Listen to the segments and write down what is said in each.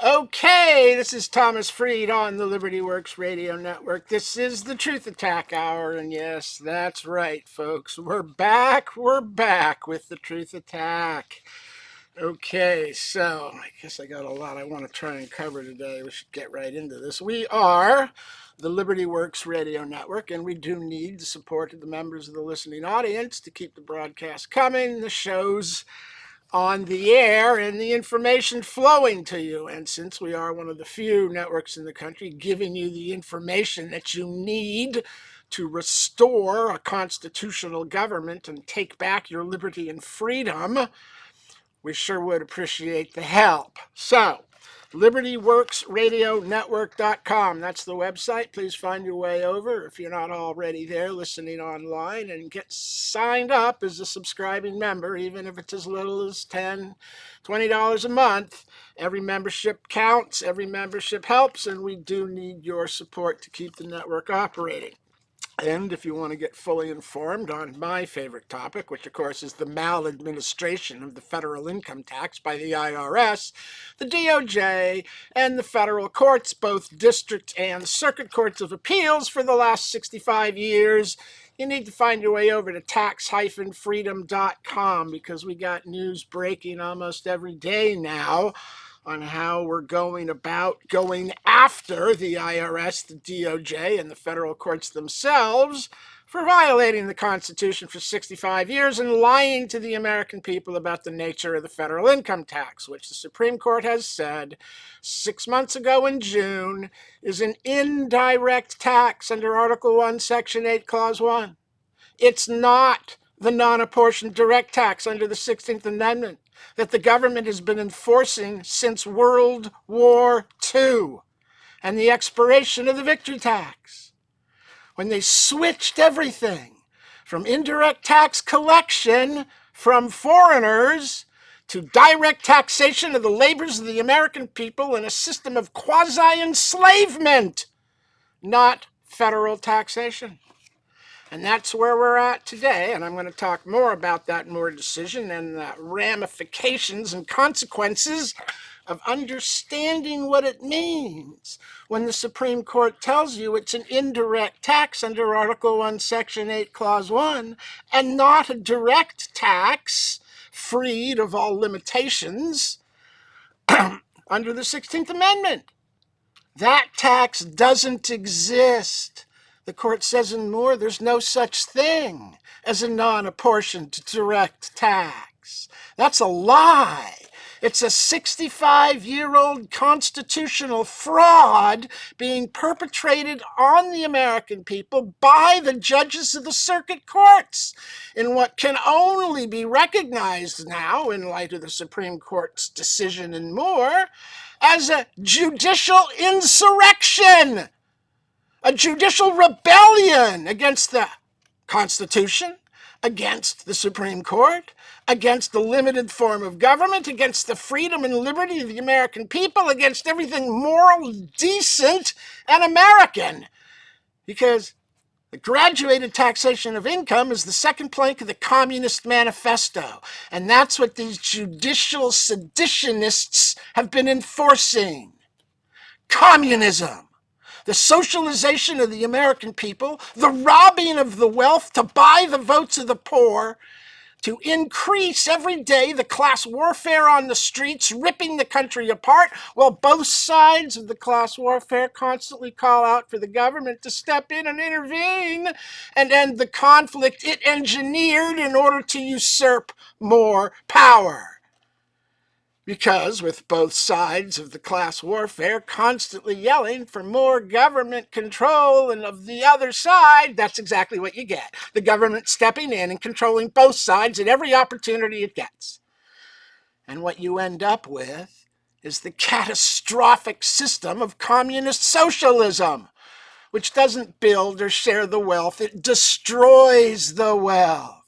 Okay, this is Thomas Freed on the Liberty Works Radio Network. This is the Truth Attack Hour, and yes, that's right, folks. We're back. We're back with the Truth Attack. Okay, so I guess I got a lot I want to try and cover today. We should get right into this. We are the Liberty Works Radio Network, and we do need the support of the members of the listening audience to keep the broadcast coming, the shows on the air, and the information flowing to you. And since we are one of the few networks in the country giving you the information that you need to restore a constitutional government and take back your liberty and freedom, we sure would appreciate the help. So, LibertyWorksRadioNetwork.com. That's the website. Please find your way over if you're not already there listening online, and get signed up as a subscribing member, even if it's as little as $10, $20 a month. Every membership counts, every membership helps, and we do need your support to keep the network operating. And if you want to get fully informed on my favorite topic, which of course is the maladministration of the federal income tax by the IRS, the DOJ, and the federal courts, both district and circuit courts of appeals for the last 65 years, you need to find your way over to tax-freedom.com, because we got news breaking almost every day now on how we're going about going after the IRS, the DOJ, and the federal courts themselves for violating the Constitution for 65 years and lying to the American people about the nature of the federal income tax, which the Supreme Court has said 6 months ago in June is an indirect tax under Article 1, Section 8, Clause 1. It's not the non-apportioned direct tax under the 16th Amendment that the government has been enforcing since World War II and the expiration of the victory tax, when they switched everything from indirect tax collection from foreigners to direct taxation of the labors of the American people in a system of quasi-enslavement, not federal taxation. And that's where we're at today, and I'm going to talk more about that Moore decision and the ramifications and consequences of understanding what it means when the Supreme Court tells you it's an indirect tax under Article 1, Section 8, Clause 1, and not a direct tax freed of all limitations under the 16th Amendment. That tax doesn't exist. The court says in Moore there's no such thing as a non-apportioned direct tax. That's a lie. It's a 65-year-old constitutional fraud being perpetrated on the American people by the judges of the circuit courts in what can only be recognized now, in light of the Supreme Court's decision in Moore, as a judicial insurrection, a judicial rebellion against the Constitution, against the Supreme Court, against the limited form of government, against the freedom and liberty of the American people, against everything moral, decent, and American. Because the graduated taxation of income is the second plank of the Communist Manifesto, and that's what these judicial seditionists have been enforcing. Communism. The socialization of the American people, the robbing of the wealth to buy the votes of the poor, to increase every day the class warfare on the streets, ripping the country apart, while both sides of the class warfare constantly call out for the government to step in and intervene and end the conflict it engineered in order to usurp more power. Because with both sides of the class warfare constantly yelling for more government control, and of the other side, that's exactly what you get. The government stepping in and controlling both sides at every opportunity it gets. And what you end up with is the catastrophic system of communist socialism, which doesn't build or share the wealth, it destroys the wealth,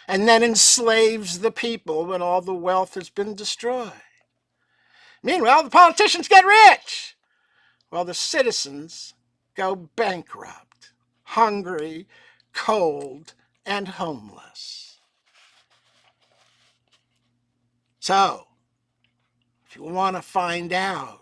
and then enslaves the people when all the wealth has been destroyed. Meanwhile, the politicians get rich, while the citizens go bankrupt, hungry, cold, and homeless. So, If you want to find out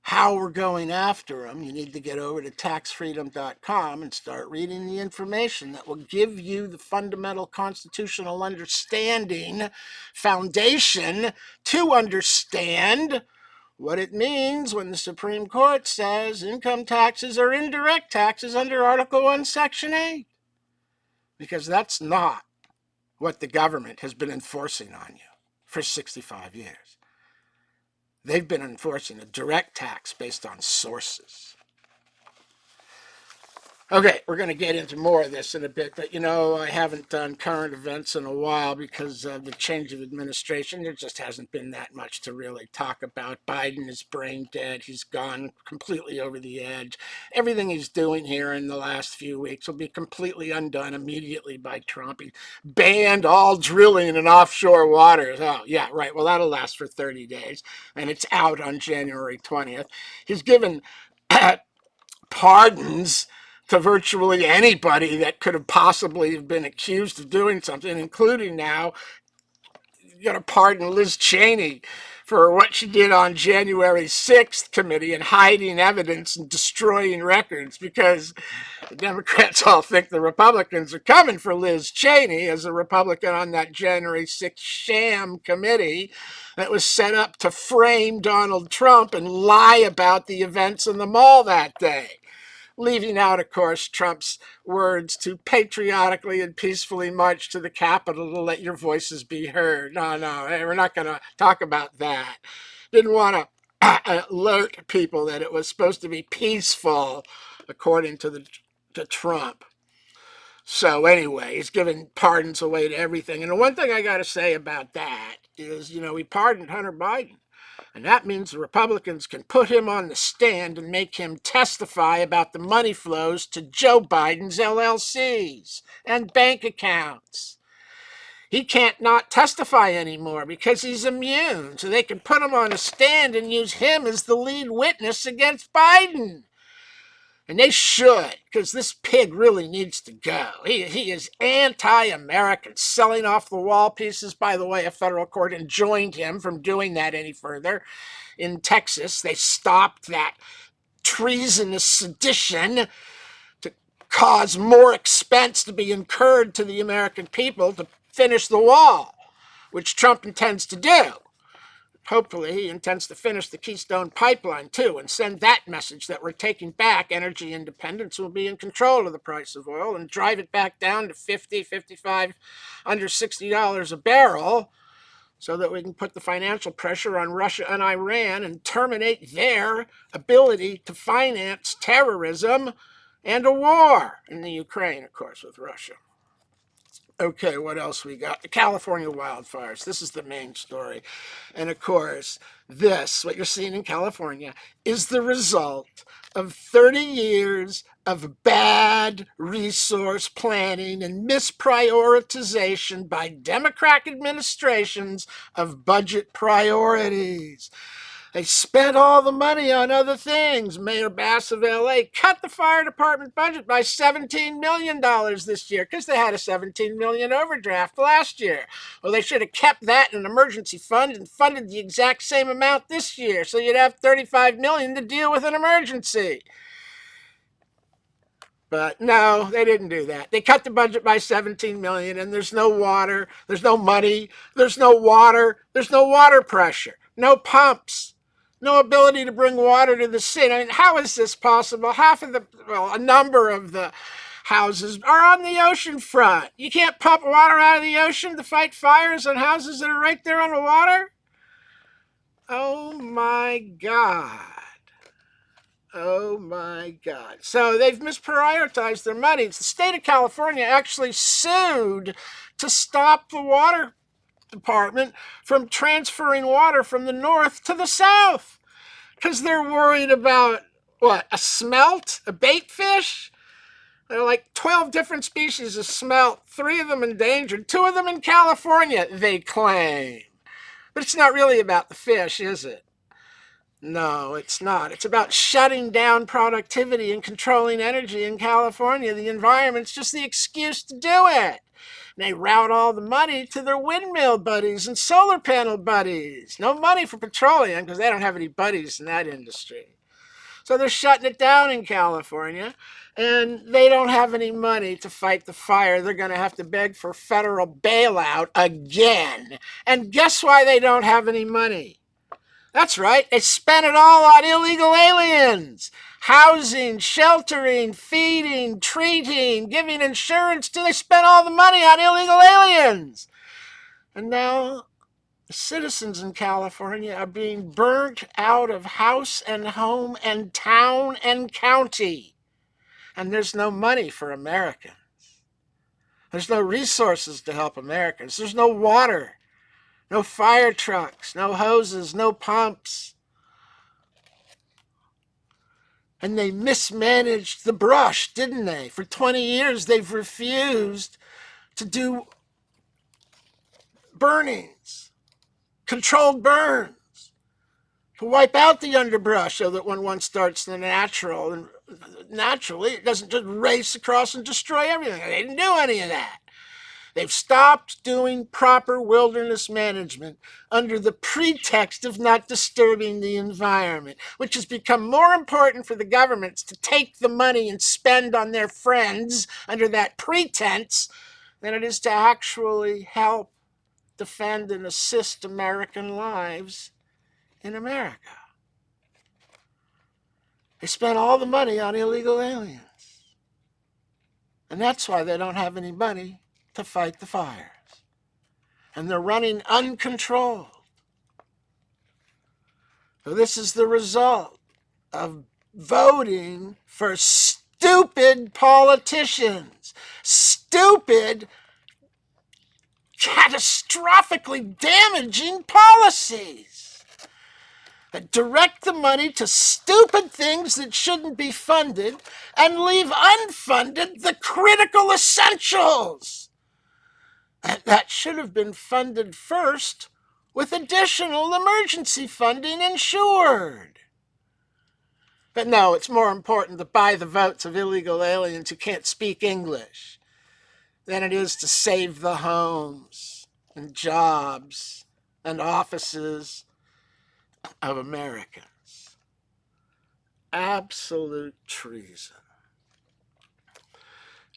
how we're going after them, you need to get over to taxfreedom.com and start reading the information that will give you the fundamental constitutional understanding foundation to understand what it means when the Supreme Court says income taxes are indirect taxes under Article 1, Section 8. Because that's not what the government has been enforcing on you for 65 years. They've been enforcing a direct tax based on sources. Okay, we're going to get into more of this in a bit, but I haven't done current events in a while because of the change of administration. There just hasn't been that much to really talk about. Biden is brain dead. He's gone completely over the edge. Everything he's doing here in the last few weeks will be completely undone immediately by Trump. He banned all drilling in offshore waters. Oh, yeah, right. Well, that'll last for 30 days, and it's out on January 20th. He's given pardons to virtually anybody that could have possibly have been accused of doing something, including now, you got to pardon Liz Cheney for what she did on January 6th committee and hiding evidence and destroying records, because the Democrats all think the Republicans are coming for Liz Cheney as a Republican on that January 6th sham committee that was set up to frame Donald Trump and lie about the events in the mall that day. Leaving out, of course, Trump's words to patriotically and peacefully march to the Capitol to let your voices be heard. No, we're not going to talk about that. Didn't want to alert people that it was supposed to be peaceful, according to Trump. So anyway, he's giving pardons away to everything. And the one thing I got to say about that is, we pardoned Hunter Biden. And that means the Republicans can put him on the stand and make him testify about the money flows to Joe Biden's LLCs and bank accounts. He can't not testify anymore because he's immune. So they can put him on a stand and use him as the lead witness against Biden. And they should, because this pig really needs to go. He is anti-American, selling off the wall pieces. By the way, a federal court enjoined him from doing that any further. In Texas, they stopped that treasonous sedition to cause more expense to be incurred to the American people to finish the wall, which Trump intends to do. Hopefully, he intends to finish the Keystone Pipeline, too, and send that message that we're taking back energy independence. We'll be in control of the price of oil and drive it back down to $50, $55, under $60 a barrel so that we can put the financial pressure on Russia and Iran and terminate their ability to finance terrorism and a war in the Ukraine, of course, with Russia. Okay, what else we got? The California wildfires. This is the main story. And of course, what you're seeing in California is the result of 30 years of bad resource planning and misprioritization by Democratic administrations of budget priorities. They spent all the money on other things. Mayor Bass of LA cut the fire department budget by $17 million this year because they had a $17 million overdraft last year. Well, they should have kept that in an emergency fund and funded the exact same amount this year, so you'd have $35 million to deal with an emergency. But no, they didn't do that. They cut the budget by $17 million, and there's no water, there's no money, there's no water, there's no water pressure, no pumps, no ability to bring water to the city. I mean, how is this possible? A number of the houses are on the ocean front. You can't pump water out of the ocean to fight fires on houses that are right there on the water? Oh my God. Oh my God. So they've misprioritized their money. The state of California actually sued to stop the water department from transferring water from the north to the south because they're worried about a smelt, a bait fish. There are like 12 different species of smelt, 3 of them endangered, 2 of them in California, they claim. But it's not really about the fish, is it? No, it's not. It's about shutting down productivity and controlling energy in California. The environment's just the excuse to do it. They route all the money to their windmill buddies and solar panel buddies. No money for petroleum because they don't have any buddies in that industry. So they're shutting it down in California, and they don't have any money to fight the fire. They're going to have to beg for federal bailout again. And guess why they don't have any money? That's right, they spent it all on illegal aliens. Housing, sheltering, feeding, treating, giving insurance to. They spent all the money on illegal aliens. And now the citizens in California are being burnt out of house and home and town and county. And there's no money for Americans. There's no resources to help Americans. There's no water, no fire trucks, no hoses, no pumps. And they mismanaged the brush, didn't they? For 20 years, they've refused to do burnings, controlled burns, to wipe out the underbrush so that when one starts the natural, and naturally, it doesn't just race across and destroy everything. They didn't do any of that. They've stopped doing proper wilderness management under the pretext of not disturbing the environment, which has become more important for the governments to take the money and spend on their friends under that pretense than it is to actually help defend and assist American lives in America. They spent all the money on illegal aliens. And that's why they don't have any money to fight the fires. And they're running uncontrolled. So this is the result of voting for stupid politicians. Stupid, catastrophically damaging policies that direct the money to stupid things that shouldn't be funded and leave unfunded the critical essentials. And that should have been funded first with additional emergency funding ensured. But no, it's more important to buy the votes of illegal aliens who can't speak English than it is to save the homes and jobs and offices of Americans. Absolute treason.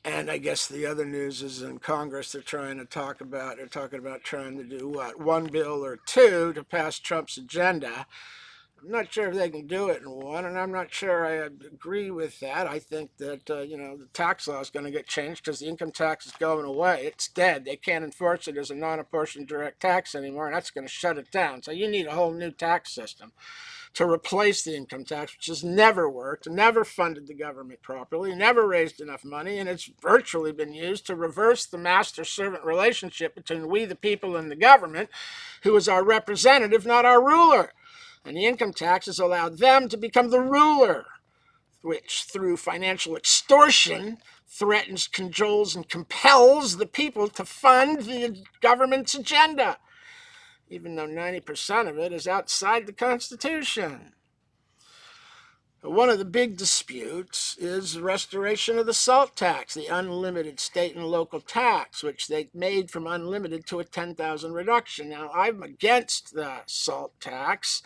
And I guess the other news is in Congress they're talking about trying to do what, one bill or two to pass Trump's agenda. I'm not sure if they can do it in one, and I'm not sure I agree with that. I think that, the tax law is going to get changed because the income tax is going away. It's dead. They can't enforce it as a non-apportioned direct tax anymore, and that's going to shut it down. So you need a whole new tax system to replace the income tax, which has never worked, never funded the government properly, never raised enough money, and it's virtually been used to reverse the master-servant relationship between we, the people, and the government, who is our representative, not our ruler. And the income tax has allowed them to become the ruler, which, through financial extortion, threatens, cajoles, and compels the people to fund the government's agenda, even though 90% of it is outside the Constitution. One of the big disputes is the restoration of the SALT tax, the unlimited state and local tax, which they made from unlimited to a 10,000 reduction. Now, I'm against the SALT tax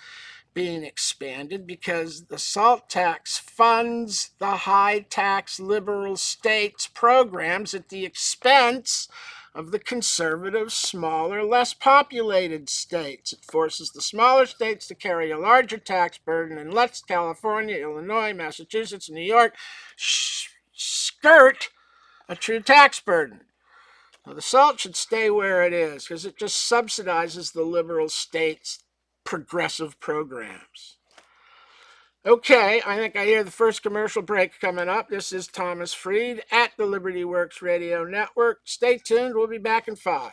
being expanded because the SALT tax funds the high tax liberal states' programs at the expense of the conservative, smaller, less populated states. It forces the smaller states to carry a larger tax burden and lets California, Illinois, Massachusetts, and New York skirt a true tax burden. Now, the SALT should stay where it is because it just subsidizes the liberal states' progressive programs. Okay, I think I hear the first commercial break coming up. This is Thomas Freed at the Liberty Works Radio Network. Stay tuned. We'll be back in 5.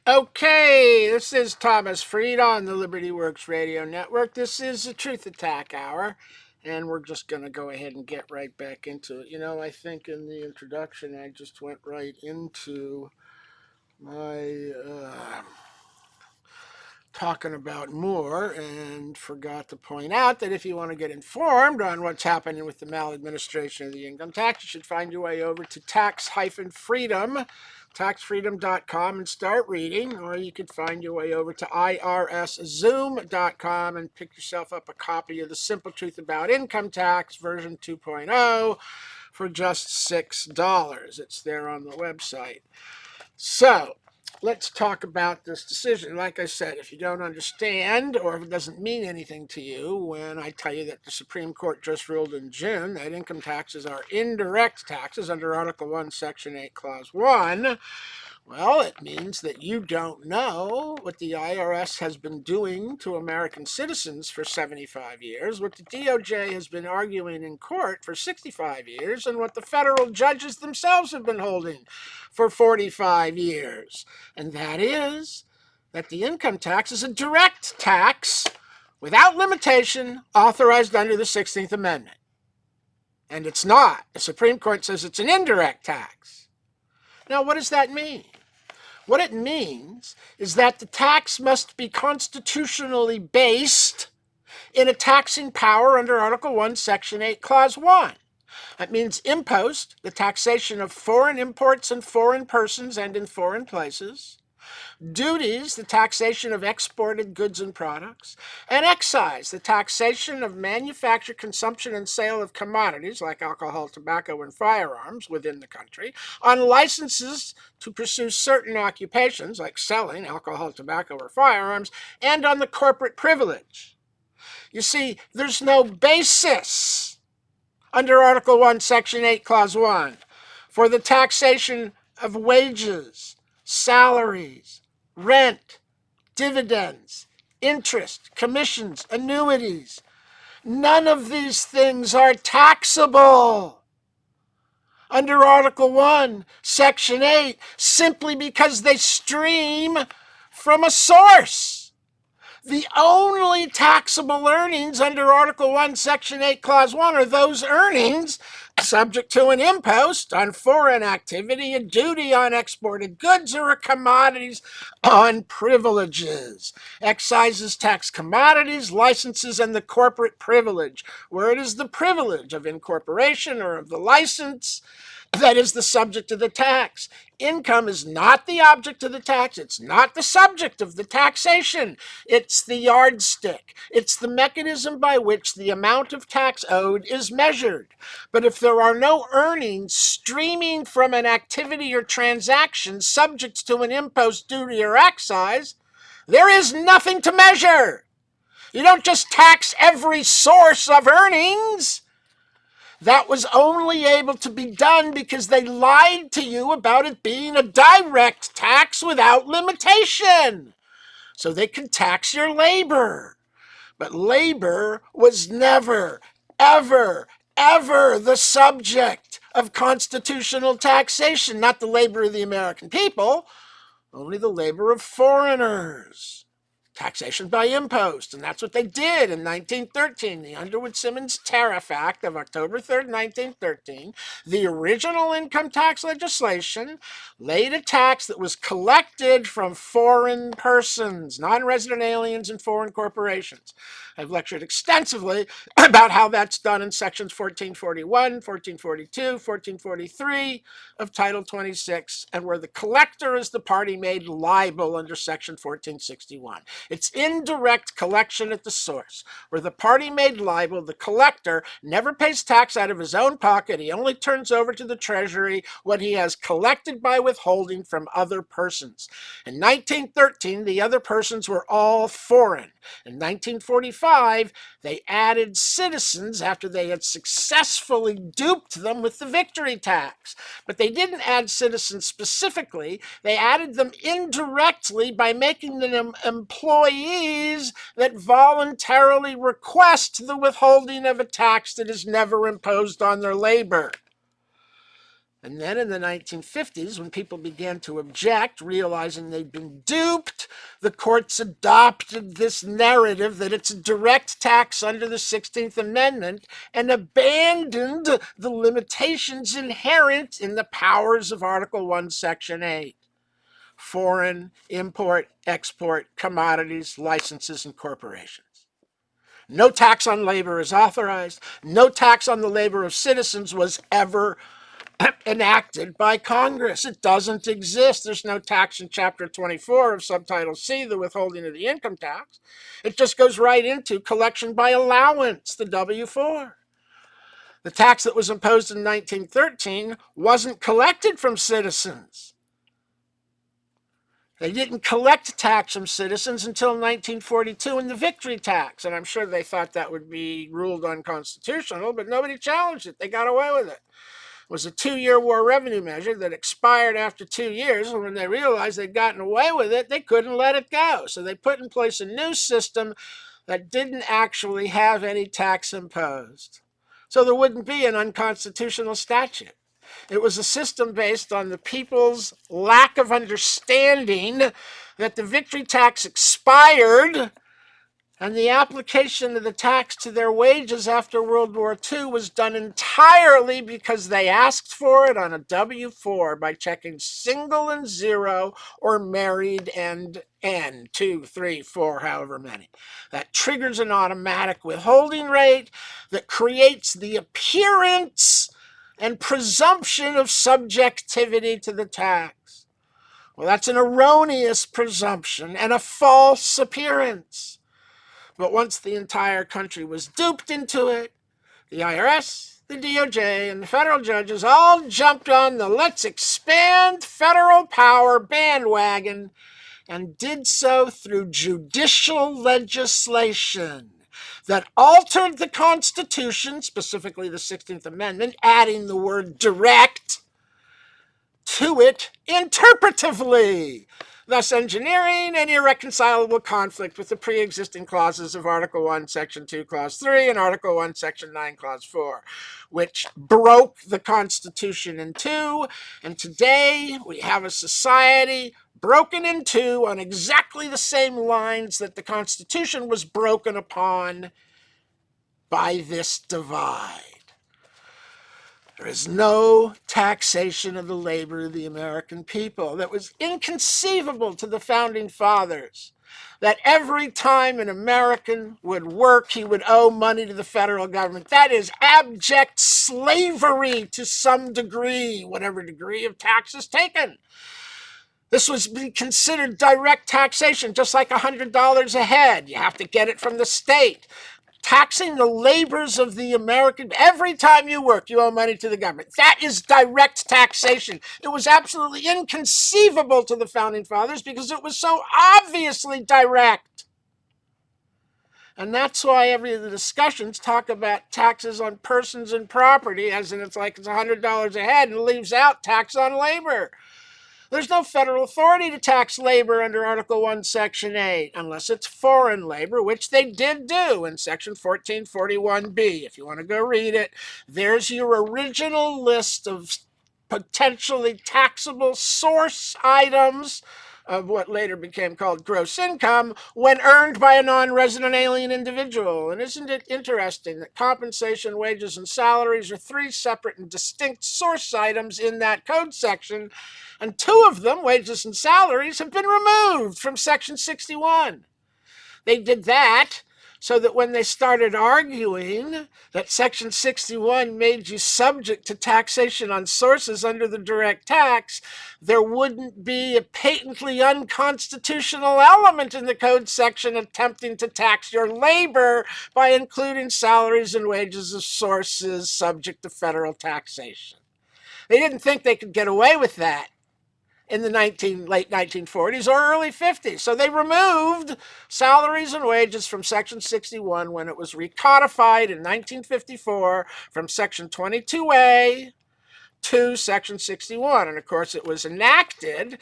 Okay, this is Thomas Freed on the Liberty Works Radio Network. This is the Truth Attack Hour, and we're just going to go ahead and get right back into it. You know, I think in the introduction, I just went right into my talking about more and forgot to point out that if you want to get informed on what's happening with the maladministration of the income tax, you should find your way over to tax-freedom, taxfreedom.com, and start reading, or you could find your way over to irszoom.com and pick yourself up a copy of The Simple Truth About Income Tax version 2.0 for just $6. It's there on the website. So, let's talk about this decision. Like I said, if you don't understand or if it doesn't mean anything to you when I tell you that the Supreme Court just ruled in June that income taxes are indirect taxes under Article 1, Section 8, Clause 1, Well, it means that you don't know what the IRS has been doing to American citizens for 75 years, what the DOJ has been arguing in court for 65 years, and what the federal judges themselves have been holding for 45 years. And that is that the income tax is a direct tax without limitation authorized under the 16th Amendment. And it's not. The Supreme Court says it's an indirect tax. Now, what does that mean? What it means is that the tax must be constitutionally based in a taxing power under Article 1, Section 8, Clause 1. That means impost, the taxation of foreign imports and foreign persons and in foreign places; duties, the taxation of exported goods and products; and excise, the taxation of manufacture, consumption, and sale of commodities like alcohol, tobacco, and firearms within the country; on licenses to pursue certain occupations like selling alcohol, tobacco, or firearms; and on the corporate privilege. You see, there's no basis under Article 1, Section 8, Clause 1 for the taxation of wages, salaries, rent, dividends, interest, commissions, annuities. None of these things are taxable under Article 1, Section 8, simply because they stream from a source. The only taxable earnings under Article 1, Section 8, Clause 1 are those earnings subject to an impost on foreign activity, a duty on exported goods, or a commodities on privileges. Excises tax commodities, licenses, and the corporate privilege, where it is the privilege of incorporation or of the license that is the subject of the tax. Income is not the object of the tax. It's not the subject of the taxation. It's the yardstick. It's the mechanism by which the amount of tax owed is measured. But if there are no earnings streaming from an activity or transaction subject to an impost, duty, or excise, there is nothing to measure. You don't just tax every source of earnings. That was only able to be done because they lied to you about it being a direct tax without limitation, so they could tax your labor. But labor was never, ever, ever the subject of constitutional taxation. Not the labor of the American people, only the labor of foreigners. Taxation by impost, and that's what they did in 1913, the Underwood-Simmons Tariff Act of October 3rd, 1913. The original income tax legislation laid a tax that was collected from foreign persons, non-resident aliens, and foreign corporations. I've lectured extensively about how that's done in sections 1441, 1442, 1443 of Title 26, and where the collector is the party made liable under section 1461. It's indirect collection at the source, where the party made liable, the collector, never pays tax out of his own pocket. He only turns over to the Treasury what he has collected by withholding from other persons. In 1913, the other persons were all foreign. In 1945, they added citizens after they had successfully duped them with the victory tax. But they didn't add citizens specifically. They added them indirectly by making them employees that voluntarily request the withholding of a tax that is never imposed on their labor. And then in the 1950s, when people began to object, realizing they'd been duped, the courts adopted this narrative that it's a direct tax under the 16th Amendment and abandoned the limitations inherent in the powers of Article 1, Section 8. Foreign, import, export, commodities, licenses, and corporations. No tax on labor is authorized. No tax on the labor of citizens was ever enacted by Congress. It doesn't exist. There's no tax in Chapter 24 of Subtitle C, the withholding of the income tax. It just goes right into collection by allowance, the W-4. The tax that was imposed in 1913 wasn't collected from citizens. They didn't collect tax from citizens until 1942 in the victory tax, and I'm sure they thought that would be ruled unconstitutional, but nobody challenged it. They got away with it. was a 2-year war revenue measure that expired after 2 years, and when they realized they'd gotten away with it, they couldn't let it go. So they put in place a new system that didn't actually have any tax imposed. So there wouldn't be an unconstitutional statute. It was a system based on the people's lack of understanding that the victory tax expired, and the application of the tax to their wages after World War II was done entirely because they asked for it on a W-4 by checking single and zero or married and N, 2, 3, 4, however many. That triggers an automatic withholding rate that creates the appearance and presumption of subjectivity to the tax. Well, that's an erroneous presumption and a false appearance. But once the entire country was duped into it, the IRS, the DOJ, and the federal judges all jumped on the let's expand federal power bandwagon and did so through judicial legislation that altered the Constitution, specifically the 16th Amendment, adding the word direct to it interpretively, thus engineering an irreconcilable conflict with the pre-existing clauses of Article 1, Section 2, Clause 3, and Article 1, Section 9, Clause 4, which broke the Constitution in two, and today we have a society broken in two on exactly the same lines that the Constitution was broken upon by this divide. There is no taxation of the labor of the American people. That was inconceivable to the Founding Fathers, that every time an American would work, he would owe money to the federal government. That is abject slavery to some degree, whatever degree of tax is taken. This was considered direct taxation, just like $100 a head. You have to get it from the state. Taxing the labors of the American, every time you work, you owe money to the government. That is direct taxation. It was absolutely inconceivable to the Founding Fathers because it was so obviously direct. And that's why every of the discussions talk about taxes on persons and property, as in it's like it's $100 a head, and leaves out tax on labor. There's no federal authority to tax labor under Article 1, Section 8, unless it's foreign labor, which they did do in Section 1441B. If you want to go read it, there's your original list of potentially taxable source items of what later became called gross income when earned by a non-resident alien individual. And isn't it interesting that compensation, wages, and salaries are three separate and distinct source items in that code section, and two of them, wages and salaries, have been removed from Section 61. They did that so that when they started arguing that Section 61 made you subject to taxation on sources under the direct tax, there wouldn't be a patently unconstitutional element in the code section attempting to tax your labor by including salaries and wages of sources subject to federal taxation. They didn't think they could get away with that in the late 1940s or early 50s. So they removed salaries and wages from Section 61 when it was recodified in 1954 from Section 22A to Section 61. And of course, it was enacted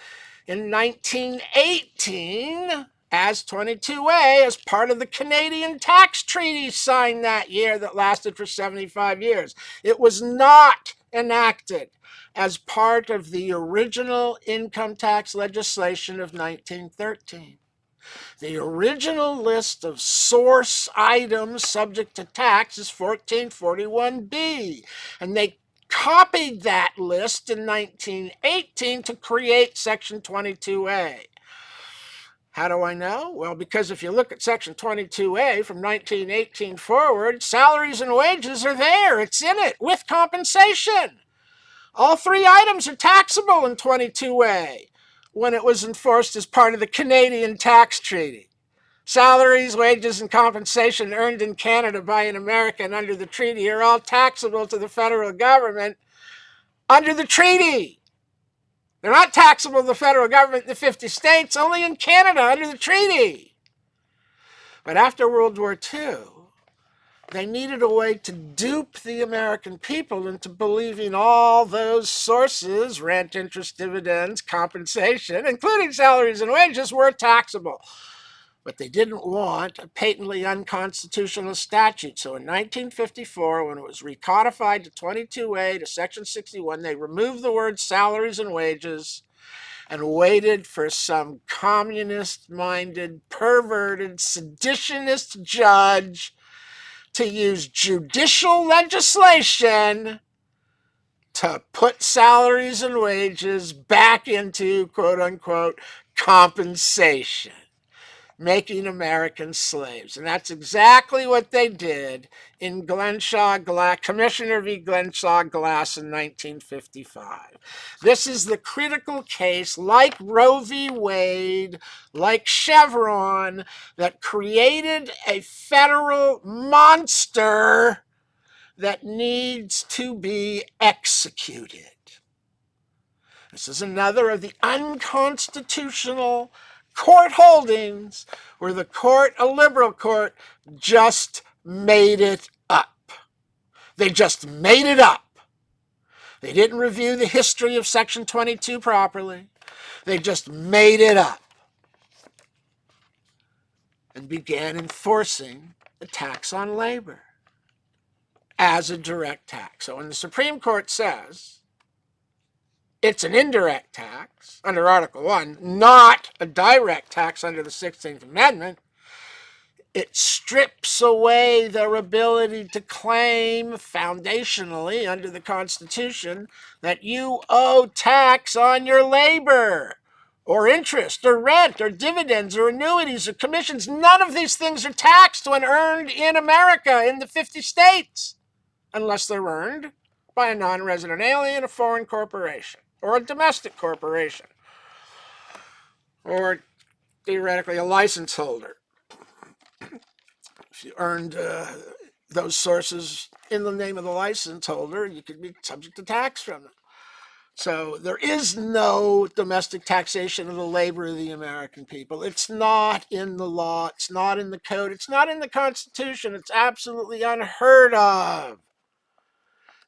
in 1918 as 22A as part of the Canadian Tax Treaty signed that year that lasted for 75 years. It was not enacted as part of the original income tax legislation of 1913. The original list of source items subject to tax is 1441B, and they copied that list in 1918 to create Section 22A. How do I know? Well, because if you look at Section 22A from 1918 forward, salaries and wages are there. It's in it with compensation. All three items are taxable in 22A when it was enforced as part of the Canadian Tax Treaty. Salaries, wages, and compensation earned in Canada by an American under the treaty are all taxable to the federal government under the treaty. They're not taxable to the federal government in the 50 states, only in Canada under the treaty. But after World War II, They needed a way to dupe the American people into believing all those sources, rent, interest, dividends, compensation, including salaries and wages, were taxable. But they didn't want a patently unconstitutional statute. So in 1954, when it was recodified to 22A to Section 61, they removed the word salaries and wages and waited for some communist-minded, perverted, seditionist judge to use judicial legislation to put salaries and wages back into quote-unquote compensation, making Americans slaves. And that's exactly what they did in Commissioner v. Glenshaw Glass in 1955. This is the critical case, like Roe v. Wade, like Chevron, that created a federal monster that needs to be executed. This is another of the unconstitutional court holdings where the court, a liberal court, just made it up. They just made it up. They didn't review the history of Section 22 properly. They just made it up and began enforcing the tax on labor as a direct tax. So when the Supreme Court says it's an indirect tax under Article 1, not a direct tax under the 16th Amendment, it strips away their ability to claim foundationally under the Constitution that you owe tax on your labor or interest or rent or dividends or annuities or commissions. None of these things are taxed when earned in America in the 50 states unless they're earned by a non-resident alien, a foreign corporation, or a domestic corporation, or theoretically a license holder. If you earned those sources in the name of the license holder, you could be subject to tax from them. So there is no domestic taxation of the labor of the American people. It's not in the law. It's not in the code. It's not in the Constitution. It's absolutely unheard of.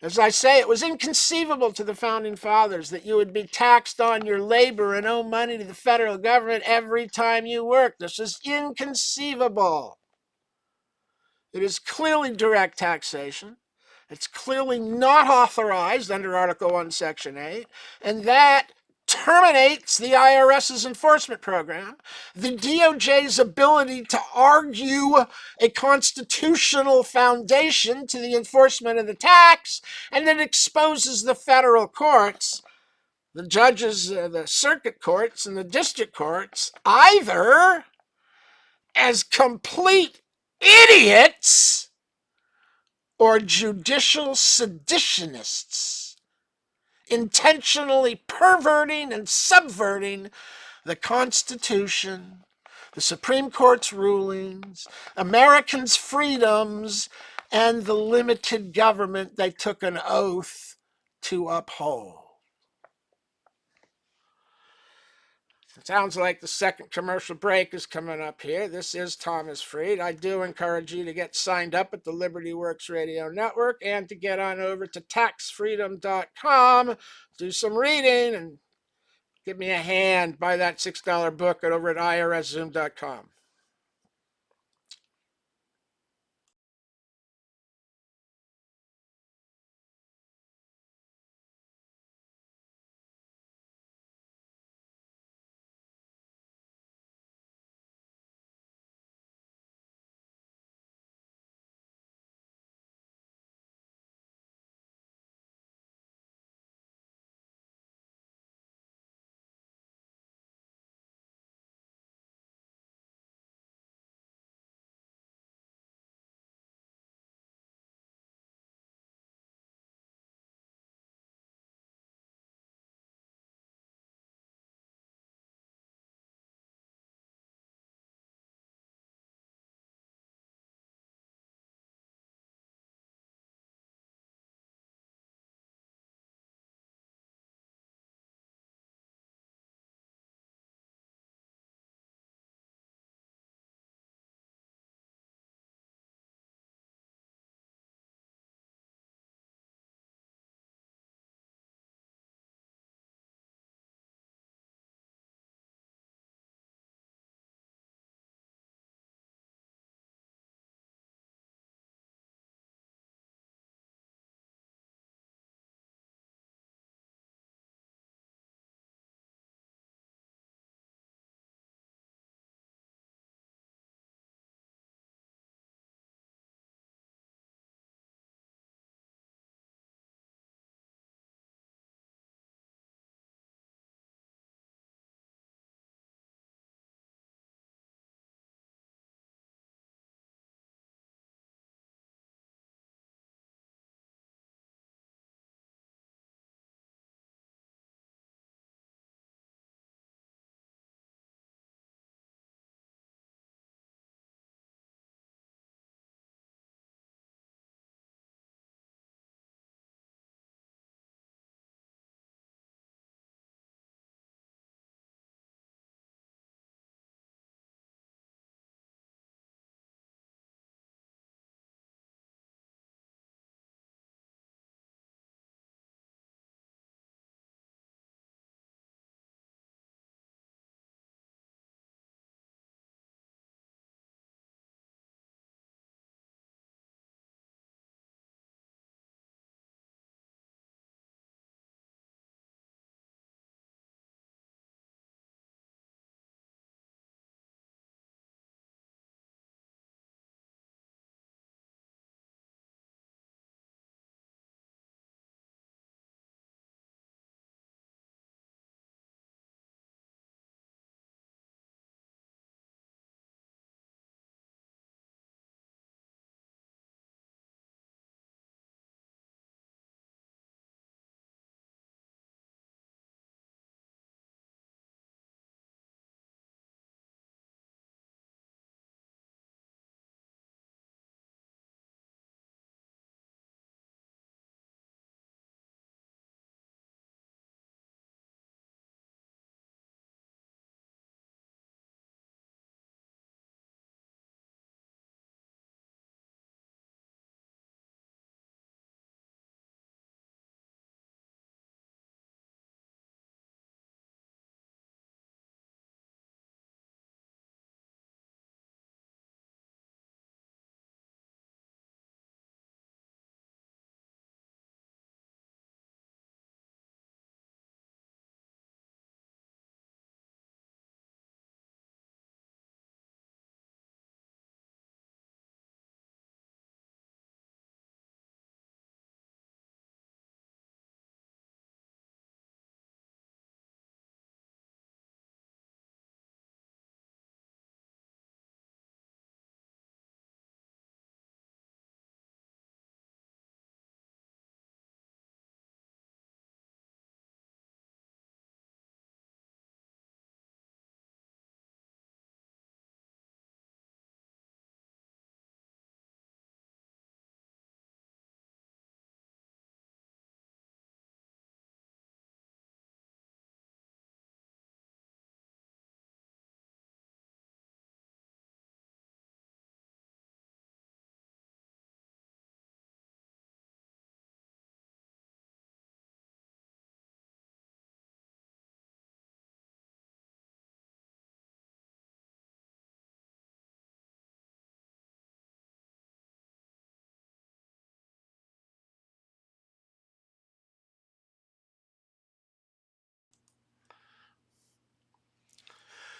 As I say, it was inconceivable to the Founding Fathers that you would be taxed on your labor and owe money to the federal government every time you work. This is inconceivable. It is clearly direct taxation. It's clearly not authorized under Article 1, Section 8, and that terminates the IRS's enforcement program, the DOJ's ability to argue a constitutional foundation to the enforcement of the tax, and it exposes the federal courts, the judges, the circuit courts, and the district courts, either as complete idiots or judicial seditionists, intentionally perverting and subverting the Constitution, the Supreme Court's rulings, Americans' freedoms, and the limited government they took an oath to uphold. It sounds like the second commercial break is coming up here. This is Thomas Freed. I do encourage you to get signed up at the Liberty Works Radio Network and to get on over to taxfreedom.com, do some reading, and give me a hand. Buy that $6 book over at irszoom.com.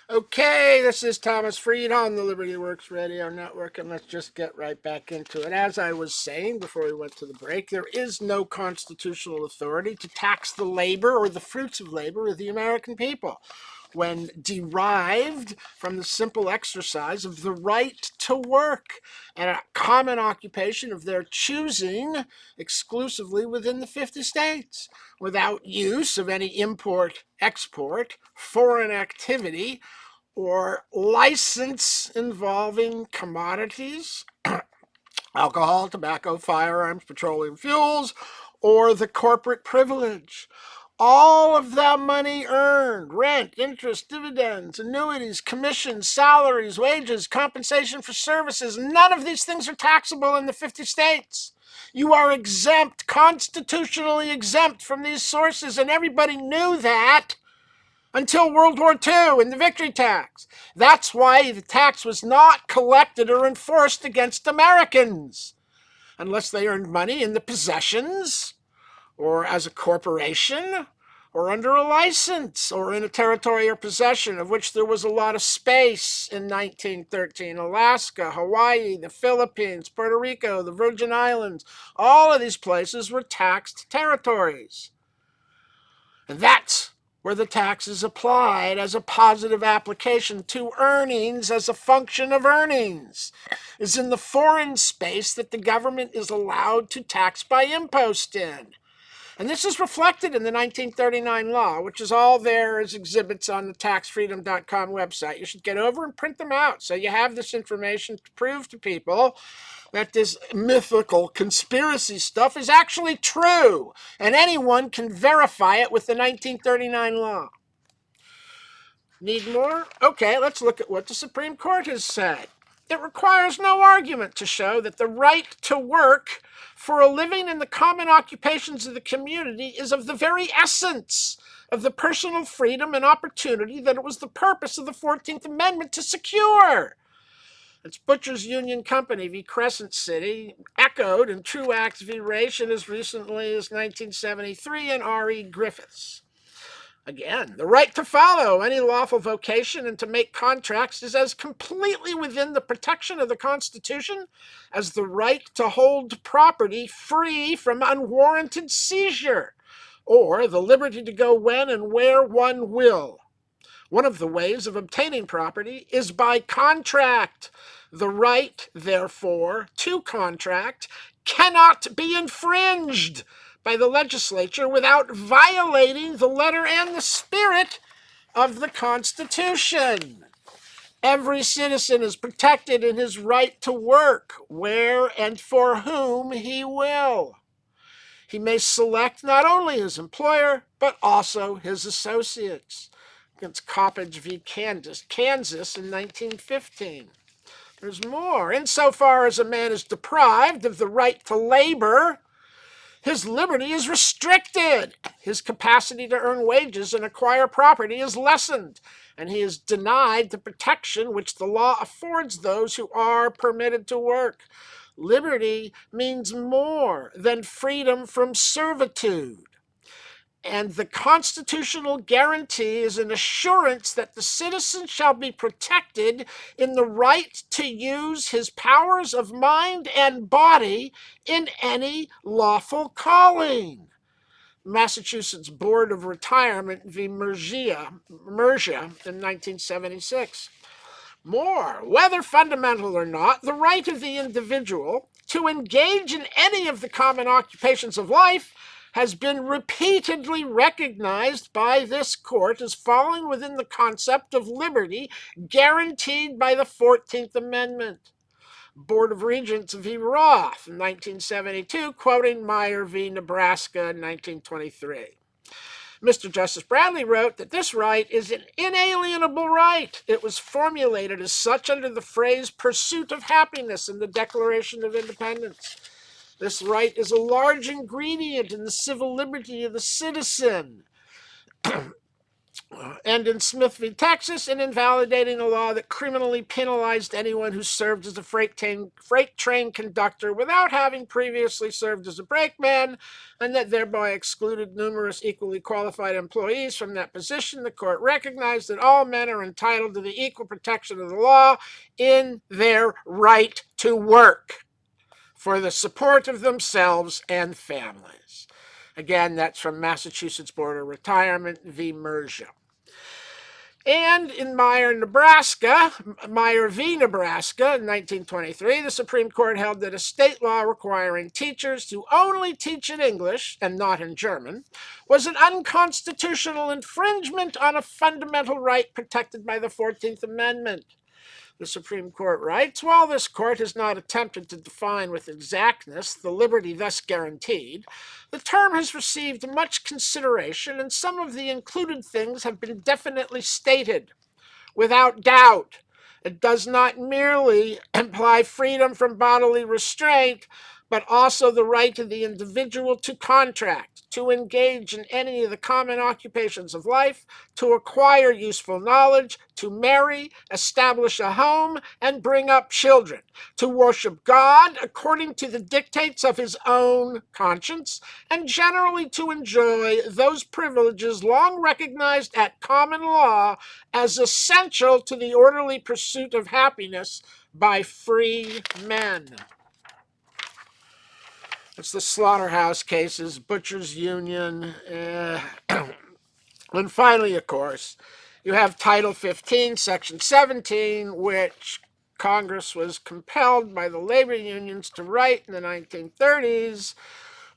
Okay, this is Thomas Freed on the Liberty Works Radio Network, and let's just get right back into it. As I was saying before we went to the break, there is no constitutional authority to tax the labor or the fruits of labor of the American people when derived from the simple exercise of the right to work and a common occupation of their choosing exclusively within the 50 states, without use of any import, export, foreign activity, or license involving commodities, alcohol, tobacco, firearms, petroleum fuels, or the corporate privilege. All of that money earned, rent, interest, dividends, annuities, commissions, salaries, wages, compensation for services, none of these things are taxable in the 50 states. You are exempt, constitutionally exempt from these sources, and everybody knew that until World War II and the victory tax. That's why the tax was not collected or enforced against Americans unless they earned money in the possessions or as a corporation or under a license or in a territory or possession, of which there was a lot of space in 1913. Alaska, Hawaii, the Philippines, Puerto Rico, the Virgin Islands, all of these places were taxed territories. And that's where the tax is applied as a positive application to earnings as a function of earnings, is in the foreign space that the government is allowed to tax by impost in. And this is reflected in the 1939 law, which is all there as exhibits on the taxfreedom.com website. You should get over and print them out so you have this information to prove to people that this mythical conspiracy stuff is actually true, and anyone can verify it with the 1939 law. Need more? Okay, let's look at what the Supreme Court has said. It requires no argument to show that the right to work for a living in the common occupations of the community is of the very essence of the personal freedom and opportunity that it was the purpose of the 14th Amendment to secure. It's Butchers Union Company v. Crescent City, echoed in Truax v. Raich as recently as 1973 and R.E. Griffiths. Again, the right to follow any lawful vocation and to make contracts is as completely within the protection of the Constitution as the right to hold property free from unwarranted seizure, or the liberty to go when and where one will. One of the ways of obtaining property is by contract. The right, therefore, to contract cannot be infringed by the legislature without violating the letter and the spirit of the Constitution. Every citizen is protected in his right to work where and for whom he will. He may select not only his employer, but also his associates. Against Coppage v. Kansas in 1915. There's more. Insofar as a man is deprived of the right to labor, his liberty is restricted. His capacity to earn wages and acquire property is lessened, and he is denied the protection which the law affords those who are permitted to work. Liberty means more than freedom from servitude. And the constitutional guarantee is an assurance that the citizen shall be protected in the right to use his powers of mind and body in any lawful calling. Massachusetts Board of Retirement v. Mergia in 1976. More, whether fundamental or not, the right of the individual to engage in any of the common occupations of life has been repeatedly recognized by this court as falling within the concept of liberty guaranteed by the 14th Amendment. Board of Regents v. Roth in 1972, quoting Meyer v. Nebraska in 1923. Mr. Justice Bradley wrote that this right is an inalienable right. It was formulated as such under the phrase pursuit of happiness in the Declaration of Independence. This right is a large ingredient in the civil liberty of the citizen. and in Smith v. Texas, in invalidating a law that criminally penalized anyone who served as a freight train conductor without having previously served as a brakeman, and that thereby excluded numerous equally qualified employees from that position. The court recognized that all men are entitled to the equal protection of the law in their right to work for the support of themselves and families. Again, that's from Massachusetts Board of Retirement v. Mercia. And in Meyer v. Nebraska in 1923, the Supreme Court held that a state law requiring teachers to only teach in English and not in German was an unconstitutional infringement on a fundamental right protected by the 14th Amendment. The Supreme Court writes, while this court has not attempted to define with exactness the liberty thus guaranteed, the term has received much consideration, and some of the included things have been definitely stated. Without doubt, it does not merely imply freedom from bodily restraint, but also the right of the individual to contract, to engage in any of the common occupations of life, to acquire useful knowledge, to marry, establish a home, and bring up children, to worship God according to the dictates of his own conscience, and generally to enjoy those privileges long recognized at common law as essential to the orderly pursuit of happiness by free men. It's the slaughterhouse cases, butchers' union, and finally, of course, you have Title 15, Section 17, which Congress was compelled by the labor unions to write in the 1930s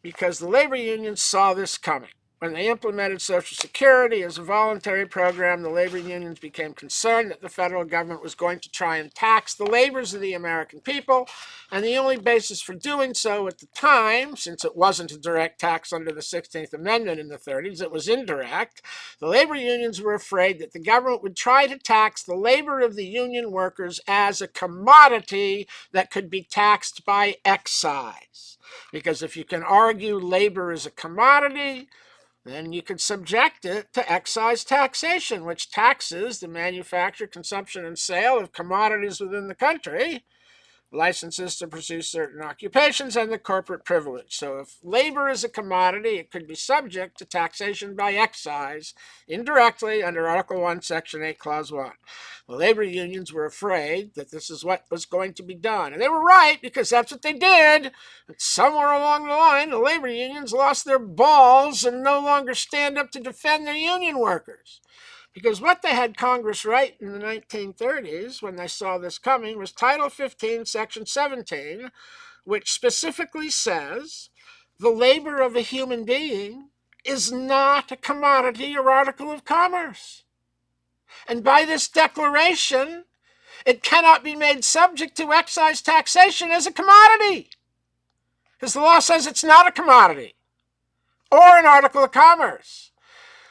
because the labor unions saw this coming. When they implemented Social Security as a voluntary program, the labor unions became concerned that the federal government was going to try and tax the labors of the American people, and the only basis for doing so at the time, since it wasn't a direct tax under the 16th Amendment in the 30s, it was indirect, the labor unions were afraid that the government would try to tax the labor of the union workers as a commodity that could be taxed by excise. Because if you can argue labor is a commodity, then you could subject it to excise taxation, which taxes the manufacture, consumption, and sale of commodities within the country, licenses to pursue certain occupations, and the corporate privilege. So if labor is a commodity, it could be subject to taxation by excise indirectly under Article 1, Section 8, Clause 1. The labor unions were afraid that this is what was going to be done. And they were right, because that's what they did. But somewhere along the line, the labor unions lost their balls and no longer stand up to defend their union workers. Because what they had Congress write in the 1930s, when they saw this coming, was Title 15, Section 17, which specifically says the labor of a human being is not a commodity or article of commerce. And by this declaration, it cannot be made subject to excise taxation as a commodity, because the law says it's not a commodity or an article of commerce,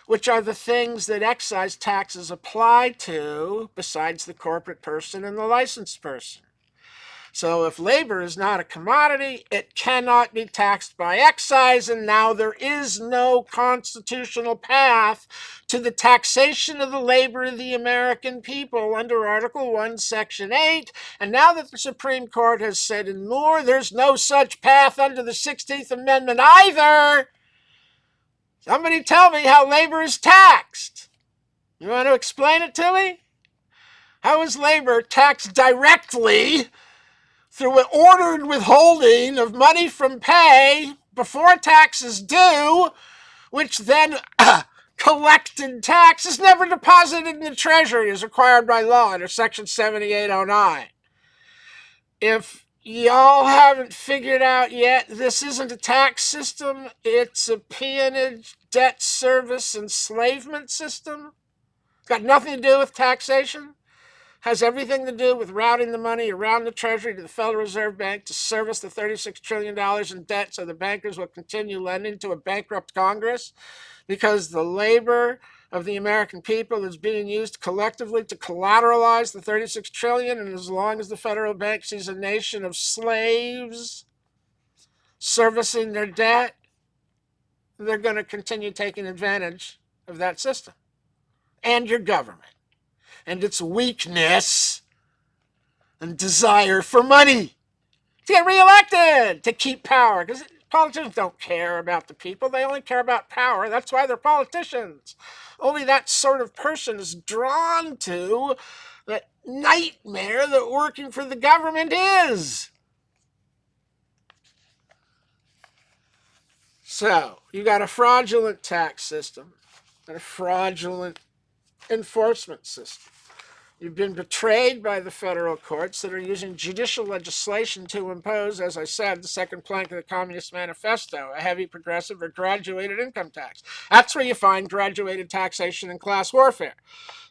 which are the things that excise taxes apply to besides the corporate person and the licensed person. So if labor is not a commodity, it cannot be taxed by excise, and now there is no constitutional path to the taxation of the labor of the American people under Article 1, Section 8. And now that the Supreme Court has said in Moore there's no such path under the 16th Amendment either, somebody tell me how labor is taxed. You want to explain it to me? How is labor taxed directly through an ordered withholding of money from pay before tax is due, which then collected tax is never deposited in the Treasury as required by law under Section 7809? If y'all haven't figured out yet, this isn't a tax system, it's a peonage, debt service, enslavement system. It's got nothing to do with taxation. Has everything to do with routing the money around the Treasury to the Federal Reserve Bank to service the $36 trillion in debt so the bankers will continue lending to a bankrupt Congress, because the labor of the American people is being used collectively to collateralize the $36 trillion, and as long as the federal bank sees a nation of slaves servicing their debt, they're going to continue taking advantage of that system. and your government and its weakness and desire for money to get reelected, to keep power. Because politicians don't care about the people. They only care about power. That's why they're politicians. Only that sort of person is drawn to that nightmare that working for the government is. So, you got a fraudulent tax system and a fraudulent enforcement system. You've been betrayed by the federal courts that are using judicial legislation to impose, as I said, the second plank of the Communist Manifesto, a heavy progressive or graduated income tax. That's where you find graduated taxation and class warfare.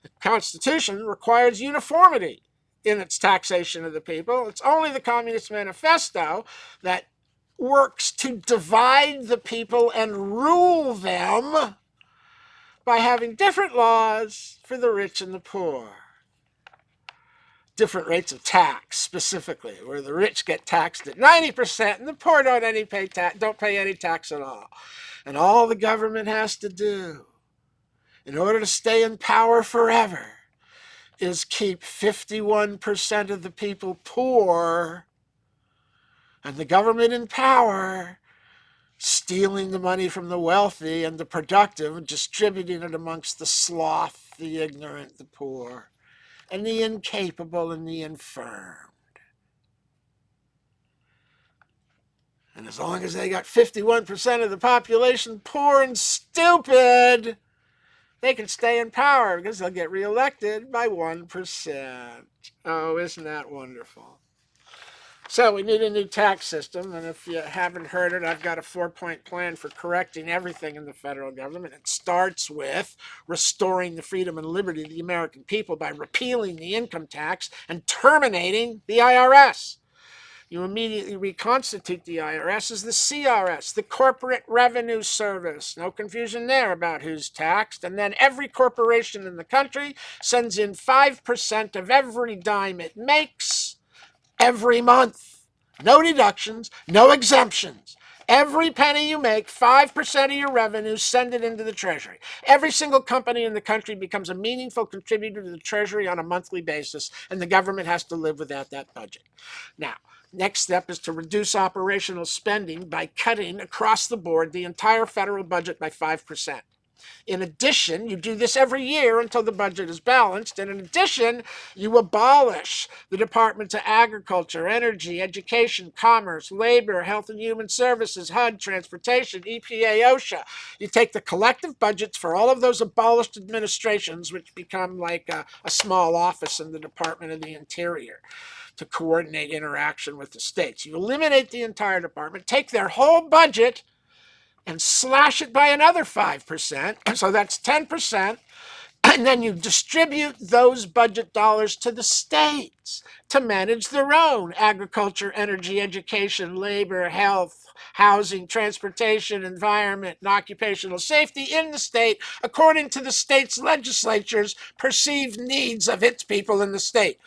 The Constitution requires uniformity in its taxation of the people. It's only the Communist Manifesto that works to divide the people and rule them by having different laws for the rich and the poor. Different rates of tax, specifically, where the rich get taxed at 90% and the poor don't pay any tax at all. And all the government has to do in order to stay in power forever is keep 51% of the people poor and the government in power, stealing the money from the wealthy and the productive and distributing it amongst the sloth, the ignorant, the poor, and the incapable and the infirmed. And as long as they got 51% of the population poor and stupid, they can stay in power because they'll get reelected by 1%. Oh, isn't that wonderful? So we need a new tax system, and if you haven't heard it, I've got a 4-point plan for correcting everything in the federal government. It starts with restoring the freedom and liberty of the American people by repealing the income tax and terminating the IRS. You immediately reconstitute the IRS as the CRS, the Corporate Revenue Service. No confusion there about who's taxed. And then every corporation in the country sends in 5% of every dime it makes every month. No deductions, no exemptions. Every penny you make, 5% of your revenue, send it into the Treasury. Every single company in the country becomes a meaningful contributor to the Treasury on a monthly basis, and the government has to live without that budget. Now, next step is to reduce operational spending by cutting across the board the entire federal budget by 5%. In addition, you do this every year until the budget is balanced. And in addition, you abolish the Departments of Agriculture, Energy, Education, Commerce, Labor, Health and Human Services, HUD, Transportation, EPA, OSHA. You take the collective budgets for all of those abolished administrations, which become like a small office in the Department of the Interior, to coordinate interaction with the states. You eliminate the entire department, take their whole budget, and slash it by another 5%, so that's 10%, and then you distribute those budget dollars to the states to manage their own agriculture, energy, education, labor, health, housing, transportation, environment, and occupational safety in the state according to the state's legislature's perceived needs of its people in the state.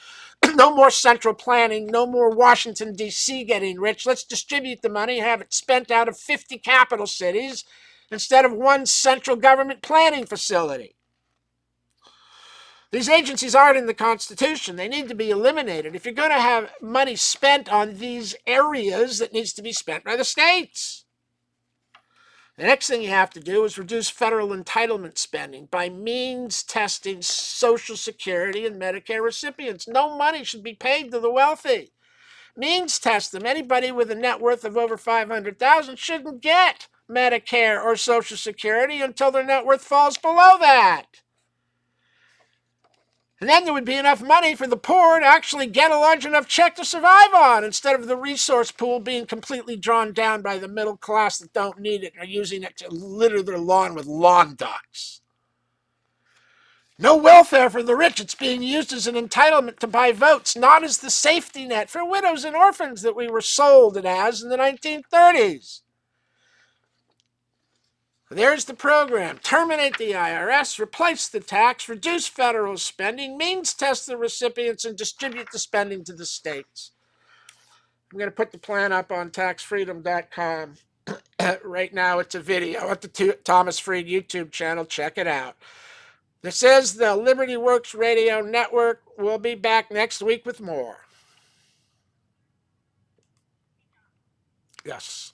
No more central planning, no more Washington, D.C. getting rich. Let's distribute the money and have it spent out of 50 capital cities instead of one central government planning facility. These agencies aren't in the Constitution. They need to be eliminated. If you're going to have money spent on these areas, that needs to be spent by the states. The next thing you have to do is reduce federal entitlement spending by means testing Social Security and Medicare recipients. No money should be paid to the wealthy. Means test them. Anybody with a net worth of over $500,000 shouldn't get Medicare or Social Security until their net worth falls below that. And then there would be enough money for the poor to actually get a large enough check to survive on, instead of the resource pool being completely drawn down by the middle class that don't need it and are using it to litter their lawn with lawn ducks. No welfare for the rich. It's being used as an entitlement to buy votes, not as the safety net for widows and orphans that we were sold it as in the 1930s. There's the program. Terminate the IRS, replace the tax, reduce federal spending, means test the recipients, and distribute the spending to the states. I'm going to put the plan up on taxfreedom.com. Right now it's a video at the Thomas Fried YouTube channel. Check it out. This is the Liberty Works Radio Network. We'll be back next week with more. Yes.